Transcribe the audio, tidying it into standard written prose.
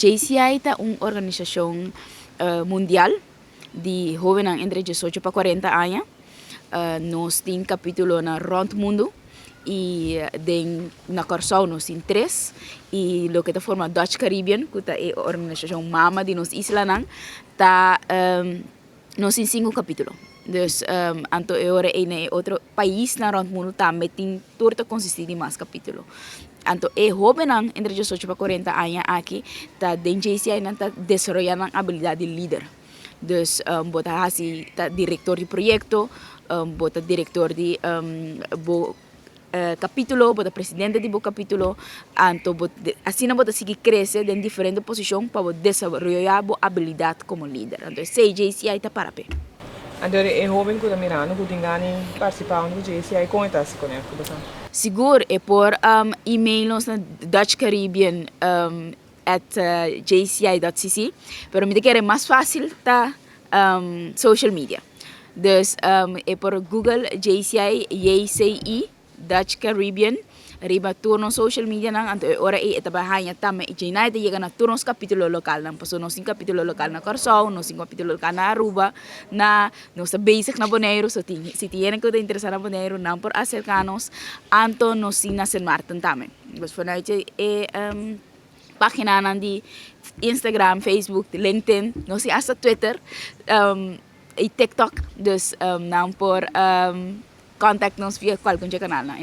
JCI é uma organização mundial de jovens entre 18 para 40 anos. Nós temos capítulo na rond mundo e na Corsão nós temos 3 e o que está forma Dutch Caribbean, que é a organização mama de nossa isla, nós temos 5 capítulos. Dus anto agora em outro país na rond mundo também tem torta consistir de mais capítulo. Anto jovem entre 18 para 40 anos aqui tá dentro JCI tá desenvolvendo a habilidade de líder. Dus bota assim tá diretor de projeto, bota diretor de capítulo, bota presidente de capítulo, anto assim não bota seguir crescer em diferentes posições para desenvolver a habilidade como líder. Então sei JCI tá para pé. Allora è jovem che mirano che tingani participando di JCI come sta si conecta basta. Seguro é por e-mail na Dutch Caribbean at jci.cc, pero me quer mais fácil tá social media. Dus é por Google JCI Dutch Caribbean riba turno social media nang anto ora eta bahanya tama ijinay te yega na turnos kapitulo lokal nang paso no sing kapitulo lokal na Corsão, no sing kapitulo lokal na Aruba, na no sa basic na Bonaire, so si tienen que te interesar na Bonaire nang por acercarnos anto no sing na San Martin tama. Pues vanuit pagina nang di Instagram, Facebook, LinkedIn, no si hasta Twitter, e TikTok, dus nang por contact nos via qualquer canal na